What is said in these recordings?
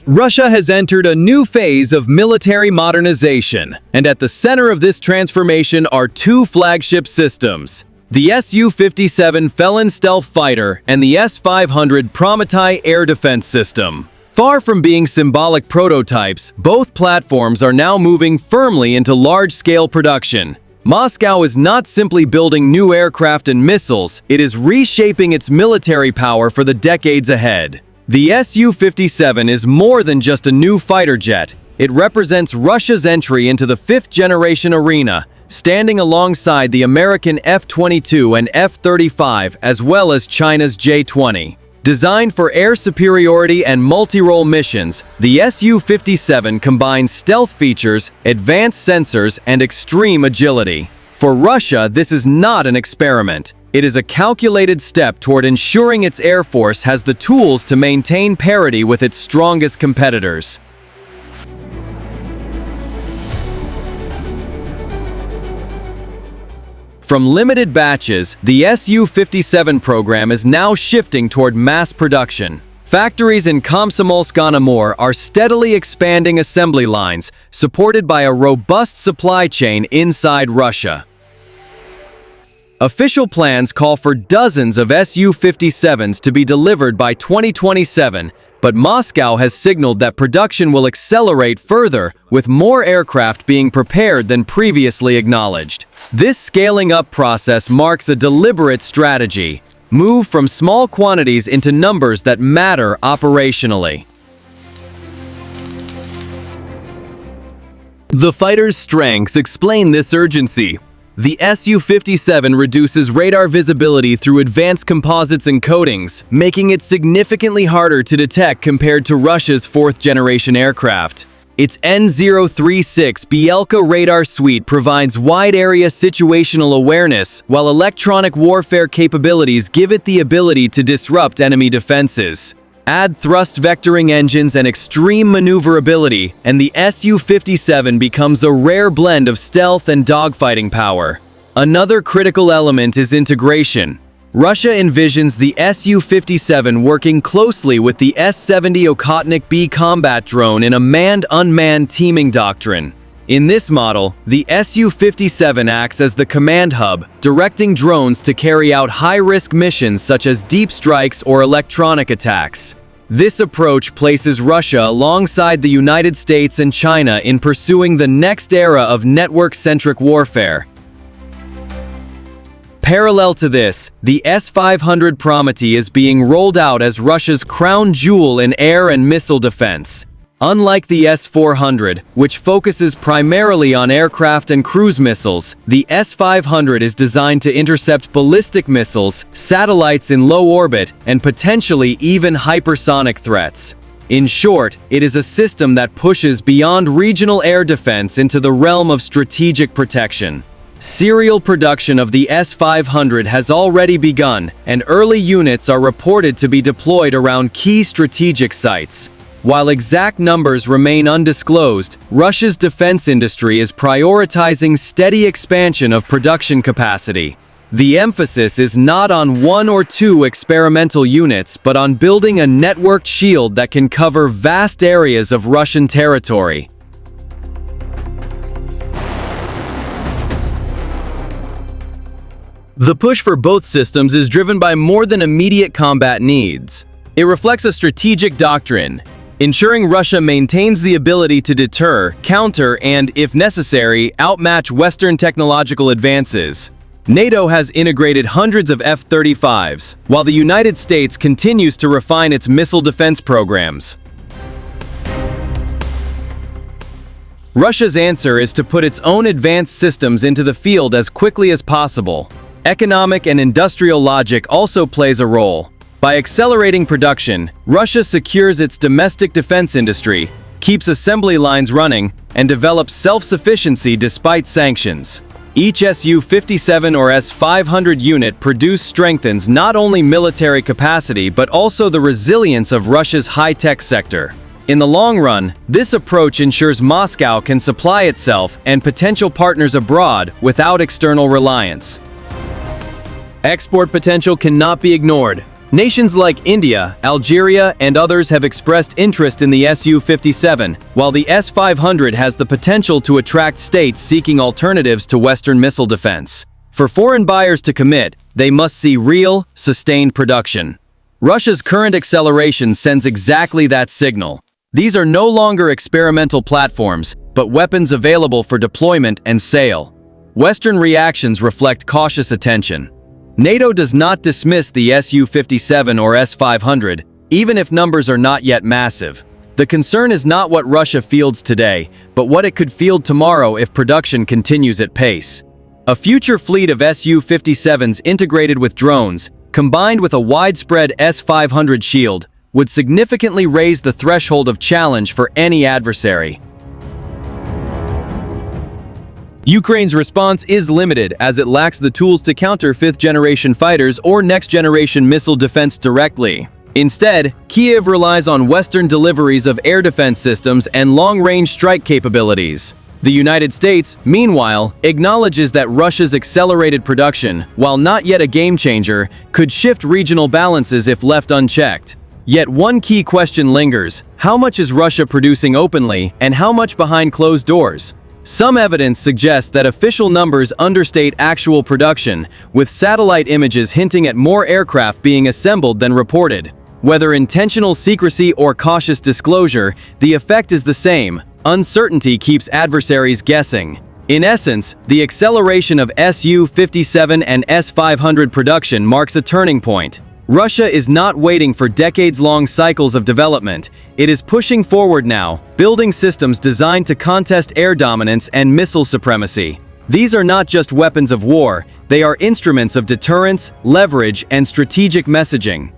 Russia has entered a new phase of military modernization, and at the center of this transformation are two flagship systems: the Su-57 Felon stealth fighter and the S-500 Prometey air defense system. Far from being symbolic prototypes, both platforms are now moving firmly into large-scale production. Moscow is not simply building new aircraft and missiles, it is reshaping its military power for the decades ahead. The Su-57 is more than just a new fighter jet. It represents Russia's entry into the fifth-generation arena, standing alongside the American F-22 and F-35 as well as China's J-20. Designed for air superiority and multi-role missions, the Su-57 combines stealth features, advanced sensors, and extreme agility. For Russia, this is not an experiment. It is a calculated step toward ensuring its air force has the tools to maintain parity with its strongest competitors. From limited batches, the Su-57 program is now shifting toward mass production. Factories in Komsomolsk-on-Amur are steadily expanding assembly lines, supported by a robust supply chain inside Russia. Official plans call for dozens of Su-57s to be delivered by 2027, but Moscow has signaled that production will accelerate further, with more aircraft being prepared than previously acknowledged. This scaling up process marks a deliberate strategy: move from small quantities into numbers that matter operationally. The fighter's strengths explain this urgency. The Su-57 reduces radar visibility through advanced composites and coatings, making it significantly harder to detect compared to Russia's fourth-generation aircraft. Its N-036 Bielka radar suite provides wide-area situational awareness, while electronic warfare capabilities give it the ability to disrupt enemy defenses. Add thrust vectoring engines and extreme maneuverability, and the Su-57 becomes a rare blend of stealth and dogfighting power. Another critical element is integration. Russia envisions the Su-57 working closely with the S-70 Okhotnik B combat drone in a manned-unmanned teaming doctrine. In this model, the Su-57 acts as the command hub, directing drones to carry out high-risk missions such as deep strikes or electronic attacks. This approach places Russia alongside the United States and China in pursuing the next era of network-centric warfare. Parallel to this, the S-500 Prometey is being rolled out as Russia's crown jewel in air and missile defense. Unlike the S-400, which focuses primarily on aircraft and cruise missiles, the S-500 is designed to intercept ballistic missiles, satellites in low orbit, and potentially even hypersonic threats. In short, it is a system that pushes beyond regional air defense into the realm of strategic protection. Serial production of the S-500 has already begun, and early units are reported to be deployed around key strategic sites. While exact numbers remain undisclosed, Russia's defense industry is prioritizing steady expansion of production capacity. The emphasis is not on one or two experimental units, but on building a networked shield that can cover vast areas of Russian territory. The push for both systems is driven by more than immediate combat needs. It reflects a strategic doctrine, ensuring Russia maintains the ability to deter, counter, and, if necessary, outmatch Western technological advances. NATO has integrated hundreds of F-35s, while the United States continues to refine its missile defense programs. Russia's answer is to put its own advanced systems into the field as quickly as possible. Economic and industrial logic also plays a role. By accelerating production, Russia secures its domestic defense industry, keeps assembly lines running, and develops self-sufficiency despite sanctions. Each Su-57 or S-500 unit produced strengthens not only military capacity but also the resilience of Russia's high-tech sector. In the long run, this approach ensures Moscow can supply itself and potential partners abroad without external reliance. Export potential cannot be ignored. Nations like India, Algeria, and others have expressed interest in the Su-57, while the S-500 has the potential to attract states seeking alternatives to Western missile defense. For foreign buyers to commit, they must see real, sustained production. Russia's current acceleration sends exactly that signal. These are no longer experimental platforms, but weapons available for deployment and sale. Western reactions reflect cautious attention. NATO does not dismiss the Su-57 or S-500, even if numbers are not yet massive. The concern is not what Russia fields today, but what it could field tomorrow if production continues at pace. A future fleet of Su-57s integrated with drones, combined with a widespread S-500 shield, would significantly raise the threshold of challenge for any adversary. Ukraine's response is limited as it lacks the tools to counter fifth-generation fighters or next-generation missile defense directly. Instead, Kyiv relies on Western deliveries of air defense systems and long-range strike capabilities. The United States, meanwhile, acknowledges that Russia's accelerated production, while not yet a game-changer, could shift regional balances if left unchecked. Yet one key question lingers: how much is Russia producing openly, and how much behind closed doors? Some evidence suggests that official numbers understate actual production, with satellite images hinting at more aircraft being assembled than reported. Whether intentional secrecy or cautious disclosure, the effect is the same. Uncertainty keeps adversaries guessing. In essence, the acceleration of Su-57 and S-500 production marks a turning point. Russia is not waiting for decades-long cycles of development. It is pushing forward now, building systems designed to contest air dominance and missile supremacy. These are not just weapons of war, they are instruments of deterrence, leverage, and strategic messaging.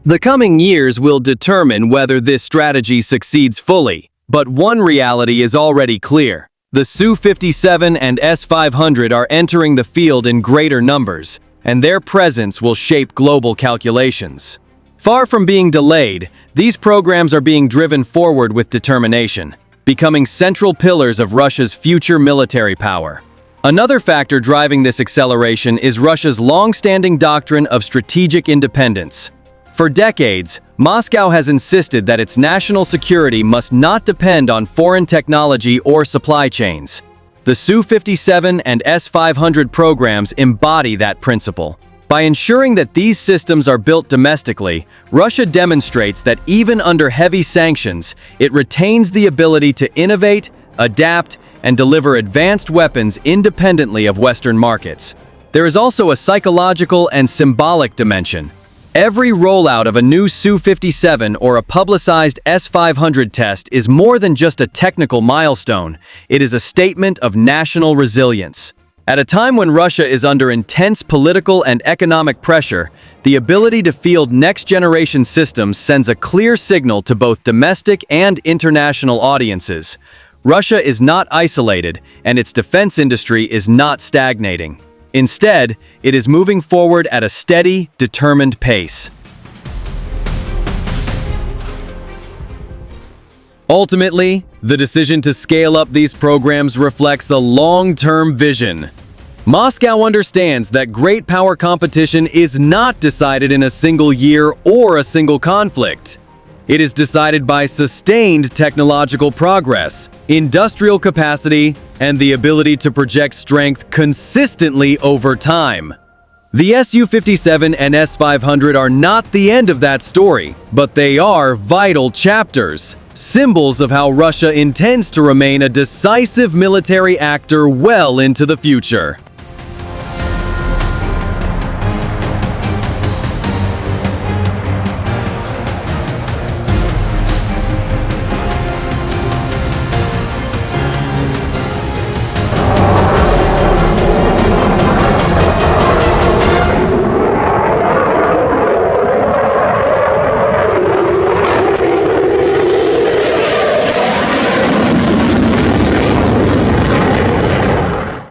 The coming years will determine whether this strategy succeeds fully, but one reality is already clear. The Su-57 and S-500 are entering the field in greater numbers, and their presence will shape global calculations. Far from being delayed, these programs are being driven forward with determination, becoming central pillars of Russia's future military power. Another factor driving this acceleration is Russia's long-standing doctrine of strategic independence. For decades, Moscow has insisted that its national security must not depend on foreign technology or supply chains. The Su-57 and S-500 programs embody that principle. By ensuring that these systems are built domestically, Russia demonstrates that even under heavy sanctions, it retains the ability to innovate, adapt, and deliver advanced weapons independently of Western markets. There is also a psychological and symbolic dimension. Every rollout of a new Su-57 or a publicized S-500 test is more than just a technical milestone. It is a statement of national resilience. At a time when Russia is under intense political and economic pressure, the ability to field next-generation systems sends a clear signal to both domestic and international audiences. Russia is not isolated, and its defense industry is not stagnating. Instead, it is moving forward at a steady, determined pace. Ultimately, the decision to scale up these programs reflects a long-term vision. Moscow understands that great power competition is not decided in a single year or a single conflict. It is decided by sustained technological progress, industrial capacity, and the ability to project strength consistently over time. The Su-57 and S-500 are not the end of that story, but they are vital chapters, symbols of how Russia intends to remain a decisive military actor well into the future.